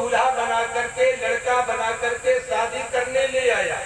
दूल्हा बना करके, लड़का बना करके शादी करने ले आया,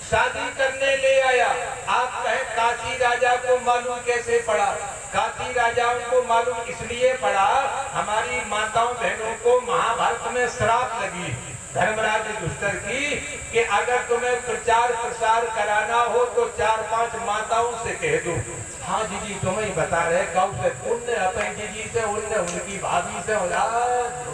शादी करने ले आया। आप कहें काशी राजा को मालूम कैसे पड़ा? काशी राजाओं को मालूम इसलिए पड़ा, हमारी माताओं बहनों को महाभारत में श्राप लगी धर्मराज दुष्टर की कि अगर तुम्हें प्रचार प्रसार कराना हो तो 4-5 माताओं से कह दो। हाँ जी तुम्हें बता रहे कब से उनने अपने जी से, उनने उनकी भाभी से औलाद।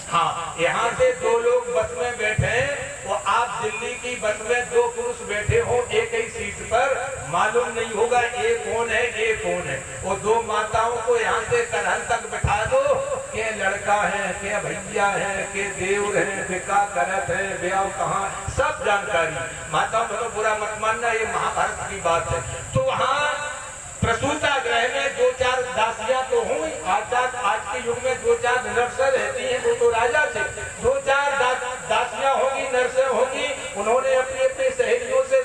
हाँ, यहाँ से 2 लोग बस में बैठे, वो आप दिल्ली की बस में 2 पुरुष बैठे हो एक ही सीट पर, मालूम नहीं होगा ये कौन है ये कौन है। वो 2 माताओं को यहाँ से करहल तक बैठा दो, के लड़का है, के भैया है, के देवर है, के का करत है, ब्याह कहाँ, सब जानकारी। माताओं को तो बुरा मत मानना, ये महाभारत की बात है। तो वहाँ प्रसूता गृह में 2-4 दासियां तो हुई, आज के युग में 2-4 नर्सें रहती हैं, वो तो राजा थे। 2-4 दासियां होगी, नर्सें होगी, उन्होंने अपनी अपनी सहेलियों से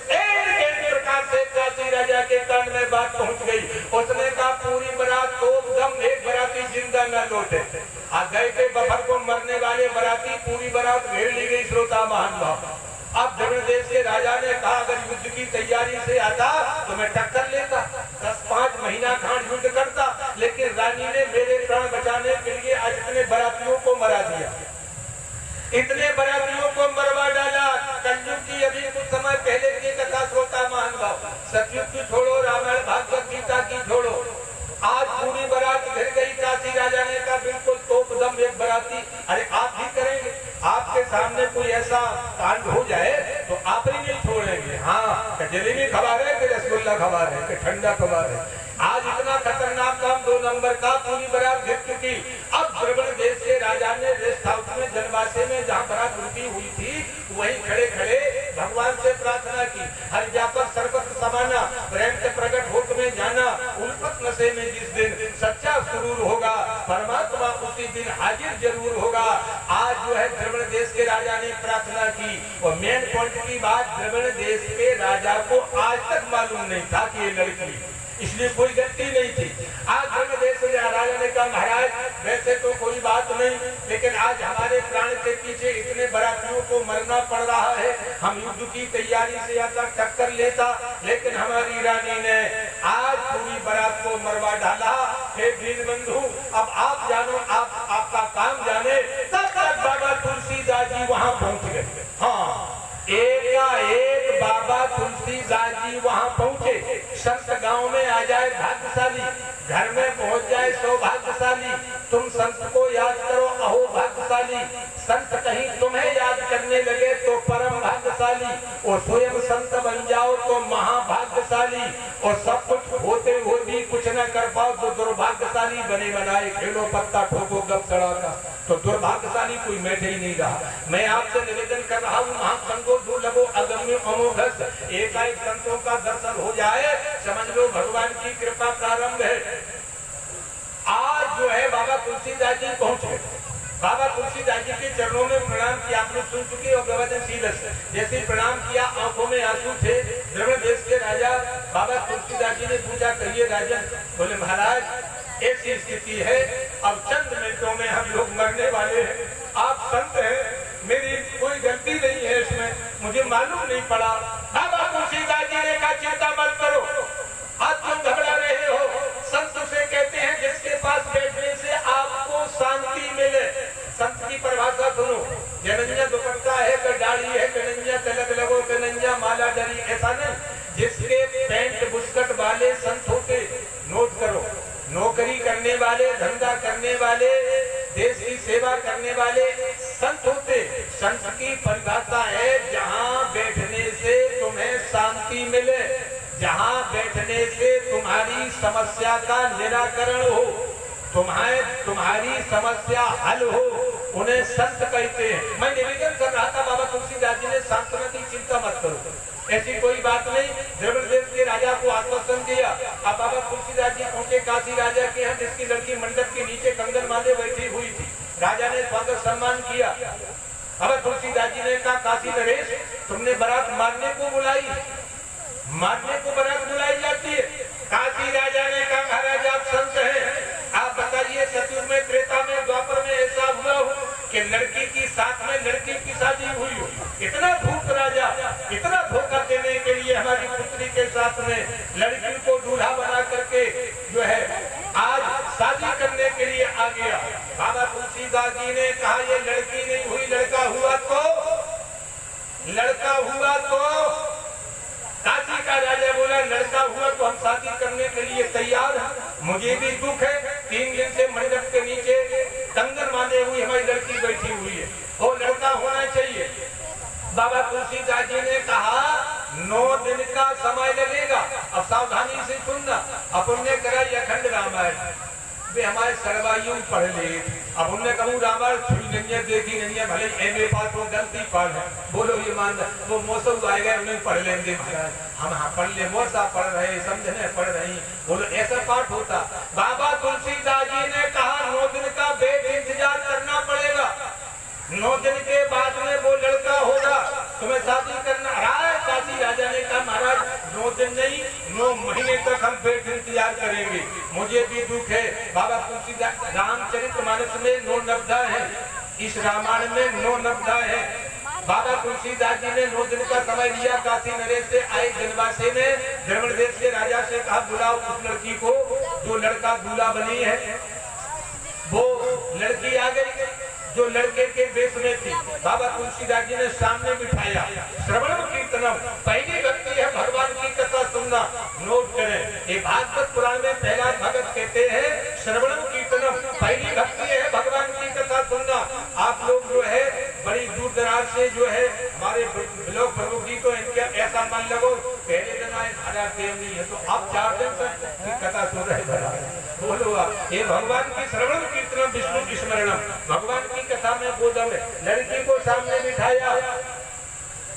प्रकार से काशी राजा के कान में बात पहुंच गई। उसने कहा पूरी बारात तो दम एक बाराती जिंदा न लौटे। आ गए थे बफर को मरने वाले बाराती, पूरी बारात घेर ली गई। श्रोता महान भाव, अब द्रविड़ देश के राजा ने कहा अगर युद्ध की तैयारी से आता तो मैं टक्कर लेता, 10-5 महीना खान युद्ध करता, लेकिन रानी ने मेरे प्राण बचाने के लिए आज इतने बारातियों को मरा दिया, इतने बारातियों को मरवा डाला। कलयुग की अभी कुछ समय पहले की कथा श्रोता महान भाव, सतयुग की छोड़ो, रामायण भागवत गीता की छोड़ो, आज पूरी बारात घर गई। काशी राजा ने कहा बिल्कुल तोप दम एक बाराती, अरे आप भी करेंगे, आपके सामने कोई ऐसा कांड हो जाए तो आप ही नहीं छोड़ेंगे। हाँ, जलेबी खबा रहे कि रसगुल्ला खबा रहे कि ठंडा खबा रहे। आज इतना खतरनाक काम 2 नंबर का, पूरी बारात गिर चुकी। अब द्रविड़ देश के राजा ने रेस्ट हाउस में जनवासे में जहाँ बारात रुकी हुई थी, वहीं खड़े खड़े भगवान से प्रार्थना की, हर जा पर सरबत समाना, प्रेम के प्रकट होत में जाना, उल्फत नशे में जिस दिन सच्चा सुरूर होगा, परमात्मा उसी दिन हाजिर जरूर होगा। आज जो है द्रविड़ देश के राजा ने प्रार्थना की, और मेन पॉइंट की बात, द्रविड़ देश के राजा को आज तक मालूम नहीं था कि ये लड़की, इसलिए कोई गलती नहीं थी। आज द्रविड़ देश के राजा ने कहा महाराज वैसे तो कोई बात नहीं, लेकिन आज हमारे प्राण के पीछे इतने बारातियों को मरना पड़ रहा है, हम युद्ध की तैयारी से आता टक्कर लेता, लेकिन हमारी रानी ने आज पूरी बारात को मरवा डाला। हे दीनबंधु, अब आप जानो, आप आपका काम जाने। तब तक बाबा तुलसीदास जी वहां पहुंच गए। हाँ, एक बाबा तुलसीदास जी वहां पहुंचे। संत गांव में आ जाए भाग्यशाली, घर में पहुंच जाए सौभाग्यशाली। तुम संत को याद करो अहो भाग्यशाली, संत कहीं तुम्हें याद करने लगे तो परम भाग्यशाली, और स्वयं संत बन जाओ तो महाभाग्यशाली, और सब कुछ होते हुए भी कुछ न कर पाओ तो दुर्भाग्यशाली बने बनाए। खेलो पत्ता ठोको गप सड़ाका, तो दुर्भाग्यशाली कोई बैठे ही नहीं रहा। मैं आपसे निवेदन कर रहा हूँ, महासंगो दुर्लभो अगम्य अमोघस, एकाएक संतों का दर्शन हो जाए, समझ लो भगवान की कृपा प्रारंभ है। आज जो है बाबा तुलसीदास जी पहुंचे। बाबा तुलसीदास जी के चरणों में प्रणाम किया, आप लोग सुन चुके हो प्रवचनशील, जैसे प्रणाम किया आंखों में आंसू थे। द्रविड़ देश के राजा बाबा तुलसीदास जी ने पूछा कहिए राजन, बोले महाराज ऐसी स्थिति है, अब चंद मिनटों में हम लोग मरने वाले हैं, आप संत हैं, मेरी कोई गलती नहीं है इसमें, मुझे मालूम नहीं पड़ा। बाबा तुलसीदास जी ने कहा चिंता मत करो, आज तुम घबरा रहे हो, संत उसे कहते हैं जिसके पास बैठने से आपको शांति मिले। संत की परिभाषा सुनो, जनंजा दुपट्टा है कि दाढ़ी है, कनंजा तिलक लगो, कनंजा माला डरी, ऐसा नहीं। जिसके पैंट बुस्कट वाले संत होते, नोट करो, नौकरी करने वाले, धंधा करने वाले, देश की सेवा करने वाले संत होते। संत की परिभाषा है जहाँ बैठने से तुम्हें शांति मिले, जहाँ बैठने से तुम्हारी समस्या का निराकरण हो, तुम्हारी समस्या हल हो, उन्हें संत कहते हैं। मैं निवेदन कर रहा था बाबा तुलसीदास जी ने सांत्वना की, चिंता मत करो, ऐसी कोई बात नहीं। द्रविड़ देश के राजा को आश्वासन दिया। अब बाबा तुलसीदास जी पहुंचे काशी राजा के यहाँ, जिसकी लड़की मंडप के नीचे कंगन बांधे बैठी हुई थी। राजा ने स्वागत सम्मान किया। बाबा तुलसीदास जी ने कहा काशी नरेश, तुमने बारात मारने को बुलाई, मारने को बारात बुलाई जाती है। काशी राजा ने कहा महाराज आप संत हैं, आप बताइए सतयुग में, त्रेता में, द्वापर में ऐसा हुआ हो कि लड़की की साथ में लड़की की शादी हुई हो। इतना भूत राजा, इतना धोखा देने के लिए हमारी पुत्री के साथ में लड़की को दूल्हा बना करके जो है आज शादी करने के लिए आ गया। बाबा तुलसीदास जी ने कहा ये लड़की नहीं हुई, लड़का हुआ तो काशी का राजा बोला लड़का हुआ तो हम शादी करने के लिए तैयार हैं। मुझे भी दुख है, 3 दिन से मंडप के नीचे कंगन बांधे हुई हमारी लड़की बैठी हुई है, वो लड़का होना चाहिए। बाबा तुलसीदास जी ने कहा 9 दिन का समय लगेगा। अब सावधानी से सुनना। अपन ने करा अखंड रामायण वे हमारे सरवाइयों पढ़ ले। अब उनने कहूँ रामायण छुई नहीं है, देखी नहीं है, भले एमए पास हो, गलती पढ़ है। बोलो ये मान वो मौसम आएगा उन्हें पढ़ लेंगे महाराज, हम हाँ पढ़ ले, मौसा पढ़ रहे, समझने पढ़ रही। बोलो ऐसा पाठ होता। बाबा तुलसीदास जी ने कहा 9 दिन का बेद इंतजार करना पड़ेगा। 9 दिन के बाद में वो लड़का होगा, तुम्हें शादी करना। राय काशी राजा ने कहा महाराज 9 दिन नहीं 9 महीने तक हम बेद इंतजार करेंगे। मुझे भी दुख है। बाबा तुलसीदास रामचरितमानस में 9 नब्दा है, इस रामायण में 9 नब्दा है। बाबा तुलसीदास जी ने 9 दिन का समय लिया। काशी नरेश से आए जनवासी ने द्रविड़ देश के राजा से कहा बुलाओ उस लड़की को जो लड़का दूल्हा बनी है। वो लड़की आ गई जो लड़के के वेश में थी। बाबा तुलसीदास जी ने सामने बिठाया। श्रवण कीर्तनम, पहली भक्ति है भगवान की कथा सुनना। नोट करें, ये भागवत पुराण में पहला भगत कहते हैं श्रवण कीर्तनम, पहली भक्ति है भगवान की कथा सुनना। आप लोग जो है बड़ी दूर दराज से जो है हमारे ब्लॉक प्रमुख जी को इनके ऐसा मन लगो पहले दिन आए खाना देव नहीं है तो आप 4 दिन तक कथा सुन रहे। बोलो आप ये भगवान की श्रवण कीर्तनम विष्णु स्मरणम, भगवान की कथा में बोधम है। लड़की को सामने बिठाया।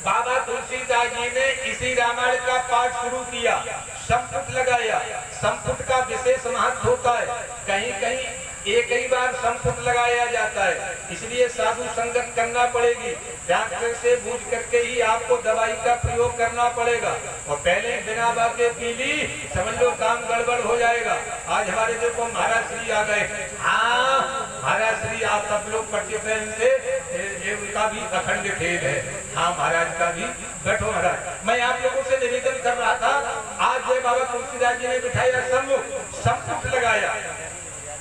बाबा तुलसीदास जी ने इसी रामायण का पाठ शुरू किया, संपुट लगाया। संपुट का विशेष महत्व होता है, कहीं कहीं एक ही बार संपुट लगाया जाता है, इसलिए साधु संगत करना पड़ेगी। डॉक्टर से पूछ करके ही आपको दवाई का प्रयोग करना पड़ेगा। और पहले बिना बाके पी ली समझ लो काम गड़बड़ हो जाएगा। आज हमारे देखो महाराज श्री आ गए। हाँ महाराज श्री आप सब लोग पट्टी प्रेम से उनका भी अखंड खेल है। हाँ महाराज का भी बैठो महाराज। मैं आप लोगों से निवेदन कर रहा था, आज जय बाबा तुलसीदास जी ने बिठाया संपुट लगाया।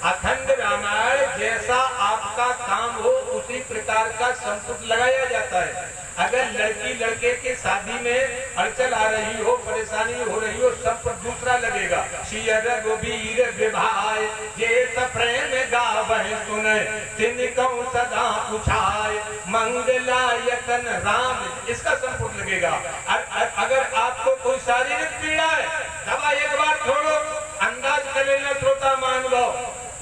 अखंड रामायण जैसा आपका काम हो उसी प्रकार का संपुट लगाया जाता है। अगर लड़की लड़के के शादी में अड़चन आ रही हो, परेशानी हो रही हो, संपुट दूसरा लगेगा। शियर रघुबीर विभाय जे प्रेम गावहि सुने तिनको सदा उछाय मंगलायतन राम, इसका संपुट लगेगा। अगर आपको कोई शारीरिक पीड़ा है दवा एक बार छोड़ो, अंदाज कर लेना श्रोता मान लो।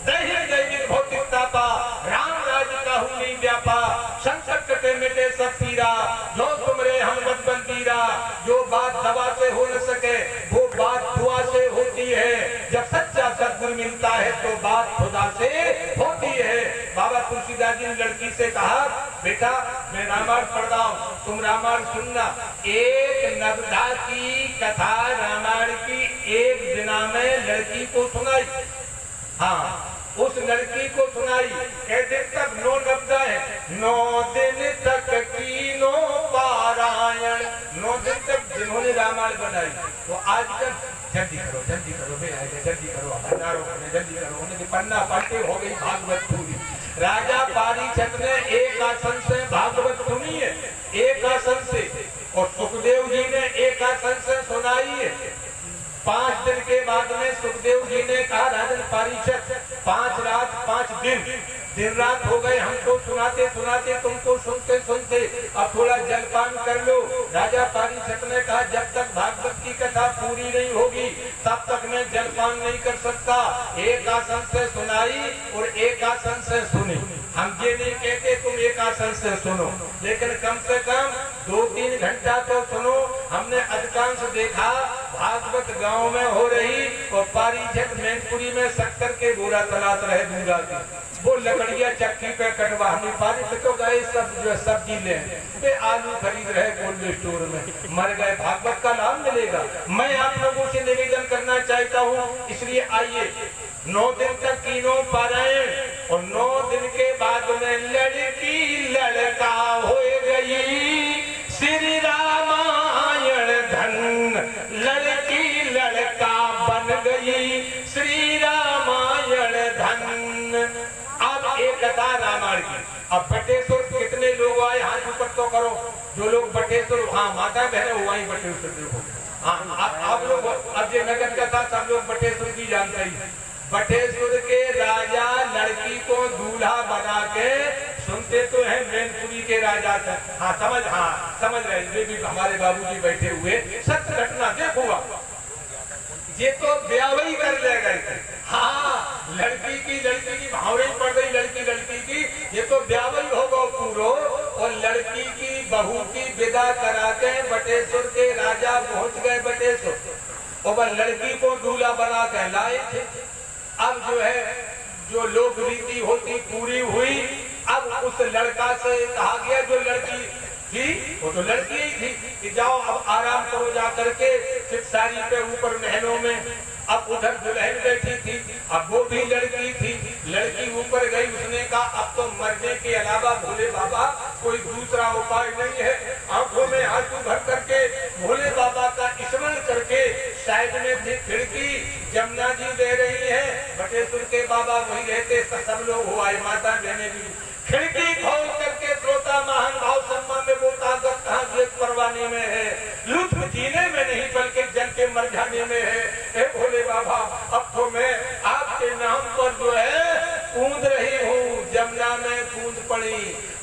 दैहिक भौतिक तापा राम राज काहू नहीं व्यापा, संकट कटे मिटे सब पीरा, जो तुमरे हम मत बंदीरा। जो बात दवा से हो न सके वो बात दुआ से होती है। जब सच्चा सद्गुरु मिलता है तो बात खुदा से होती है। बाबा तुलसीदास जी ने लड़की से कहा बेटा मैं रामायण पढ़ रहा हूँ, तुम रामायण सुनना। एक नवदा की कथा रामायण की एक दिना में लड़की को सुनाई। हाँ उस लड़की को सुनाई। कहते तक 9 नब्दा है, 9 दिन तक कीनो पारायण। 9 दिन तक जिन्होंने रामायण बनाई वो आजकल जल्दी करो जल्दी करो जल्दी करो हजारों जल्दी करो, उन्हें पन्ना पलटे हो गई भागवत पूरी। राजा पारीक्षत ने एक आसन से भागवत सुनी है, एक आसन से, और सुखदेव जी ने एक आसन से सुनाई है। 5 दिन के बाद में सुखदेव जी ने कहा राजन पारीक्षत 5 रात 5 दिन रात हो गए हमको सुनाते सुनाते, तुमको सुनते सुनते, अब थोड़ा जलपान कर लो। राजा पारीक्षत ने कहा जब तक भागवत की कथा पूरी नहीं होगी तब तक मैं जलपान नहीं कर सकता। एक आसन से सुनाई और एक आसन से सुनी। हम ये नहीं कहते तुम एक आसन से सुनो, लेकिन कम से कम 2-3 घंटा तो सुनो। हमने अधिकांश देखा भागवत गांव में हो रही और पारीक्षत मैनपुरी में शक्कर के बोरा तलाश रहे दूंगा की, वो लकड़ियां चक्की पे कटवा नहीं पारी तो गए सब जो सब्जी ले वे आलू खरीद रहे कोल्ड स्टोर में, मर गए। भागवत का लाभ मिलेगा। मैं आप लोगों से निवेदन करना चाहता हूँ, इसलिए आइए 9 दिन तक तीनों पारायण और 9 दिन के बाद में लड़की हाँ माता बहन वो वहीं बटेश्वर देखो। हाँ आप लोग अब ये नगर कथा सब लोग बटेश्वर की जानते ही। बटेश्वर के राजा लड़की को दूल्हा बना के सुनते तो हैं मैनपुरी के राजा से। हाँ समझ रहे ये भी हमारे बाबूजी बैठे हुए सत्य घटना देखो आप। ये तो ब्याह कर ले गए थे। हाँ लड़की की भावरे पड़ गई लड़की की, ये तो ब्याह होगा पूरो। और लड़की की बहू की विदा कराते बटेश्वर के राजा पहुंच गए बटेश्वर और वह लड़की को दूल्हा बना के लाए थे। अब जो है जो लोक रीति होती पूरी हुई। अब उस लड़का से कहा गया जो लड़की थी वो तो लड़की ही थी कि जाओ अब आराम करो जा करके सारी पे ऊपर महलों में। अब उधर दुल्हन बैठी थी, अब वो भी लड़की थी। लड़की ऊपर गई, उसने कहा अब तो मरने के अलावा भोले बाबा कोई दूसरा उपाय नहीं है। आंखों में आंसू भर करके भोले बाबा का स्मरण करके साइड में थी खिड़की, जमुना जी दे रही है, बटेश्वर के बाबा वही रहते, सब लोग हो आए, माता बहने भी। खिड़की खोल करके श्रोता महान भाव सम्मान में वो ताकत कहाँ देख परवाने में है, लुत्फ जीने में नहीं बल्कि जल के मर जाने में है। हे भोले बाबा अब तो मैं आपके नाम पर जो है कूद रही हूँ। जमुना में कूद पड़ी,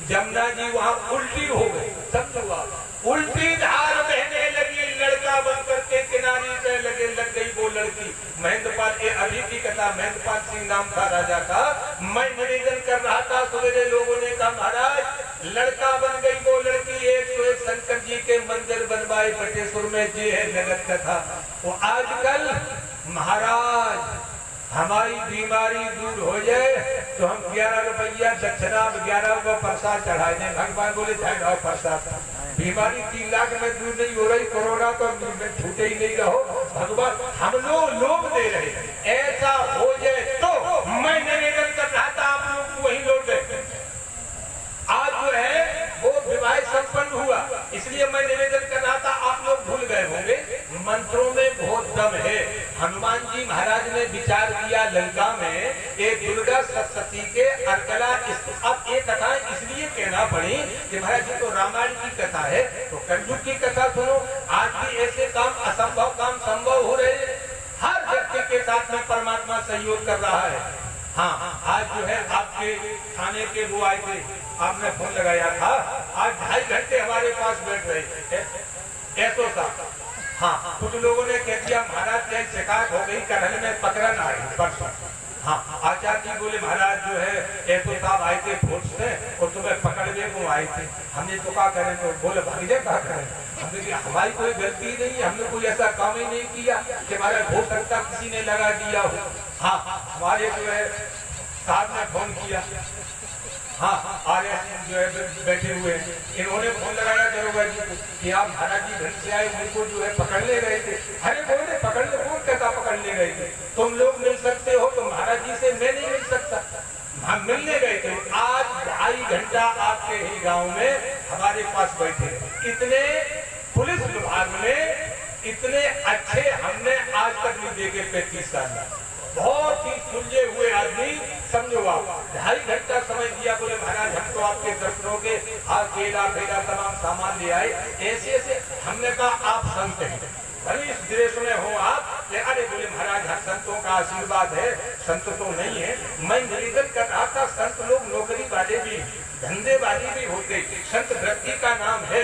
जमुना जी वहाँ उल्टी हो गई। समझो उल्टी धार बहने लगी, लड़का बन करके किनारे पे लग गई वो लड़की। महेंद्रपाल ये अभी की कथा, महेंद्रपाल सिंह नाम था राजा का। मैं निवेदन कर रहा था, सवेरे लोगों ने कहा महाराज लड़का बन गई वो लड़की। 101 शंकर जी के मंदिर बनवाए बटेश्वर में, ये है जगत कथा। वो आजकल महाराज हमारी बीमारी दूर हो जाए तो हम 11 रुपया दक्षिणा 11 रुपया प्रसाद चढ़ाए दें। भगवान बोले चढ़ाओ प्रसाद। बीमारी 3 लाख में दूर नहीं हो रही, कोरोना तो छूटे ही नहीं रहो। भगवान हम लोग दे रहे, ऐसा हो जाए तो मैं निवेदन कर रहा था आप लोग को वही लौटे। आज जो है वो विवाह संपन्न हुआ, इसलिए मैं निवेदन कर रहा था। आप लोग भूल गए होंगे मंत्रों में बहुत दम है। हनुमान जी महाराज ने विचार किया लंका में एक दुर्गा सप्तशती के अर्गला। अब ये कथा इसलिए कहना पड़ी कि महाराज जी तो रामायण की कथा है, तो कलयुग की कथा सुनो। आज भी ऐसे काम असंभव काम संभव हो रहे हैं। हर व्यक्ति के साथ में परमात्मा सहयोग कर रहा है। हाँ आज जो है आपके थाने के वो आए थे, आपने फोन लगाया था, आज 2.5 घंटे हमारे पास बैठ रहे थे। ऐसो साहब हाँ कुछ लोगों ने कह दिया महाराज क्या शिकायत हो गई, करहल में पकड़न आई परसों। हाँ आचार्य जी बोले महाराज जो है ऐसो साहब आए थे फोर्स से और तुम्हें पकड़ने को आए थे। हमने तो क्या करें, तो बोले भागे क्या करें। हमने कहा हमारी कोई गलती नहीं, हमने कोई ऐसा काम ही नहीं किया कि हमारा हो सकता किसी ने लगा दिया हो। हाँ हमारे जो है साहब ने फोन किया, हाँ आर्य जो है बैठे हुए हैं, इन्होंने फोन लगाया दरोगा जी को कि आप महाराज जी घर से आए, उनको जो है पकड़ने गए थे। अरे बोले पकड़ने कौन कहता पकड़ने गए थे, तुम लोग मिल सकते हो तो महाराज जी से मैं नहीं मिल सकता। हम मिलने गए थे। आज 2.5 घंटा आपके ही गांव में हमारे पास बैठे। इतने पुलिस विभाग में इतने अच्छे हमने आज तक नहीं देखे 35 साल में। बहुत ही सुलझे हुए आदमी, समझो आप 2.5 घंटा समय दिया। बोले महाराज हम तो आपके दर्शनों के हाथ केला फेला तमाम सामान ले आए। ऐसे ऐसे हमने कहा आप संत हैं, भले इस देश में हो आप। अरे बोले महाराज हर संतों का आशीर्वाद है, संत तो नहीं है। मैं निवेदन कर रहा था संत लोग नौकरी वाले भी धंधे वाले भी होते, संत व्यक्ति का नाम है।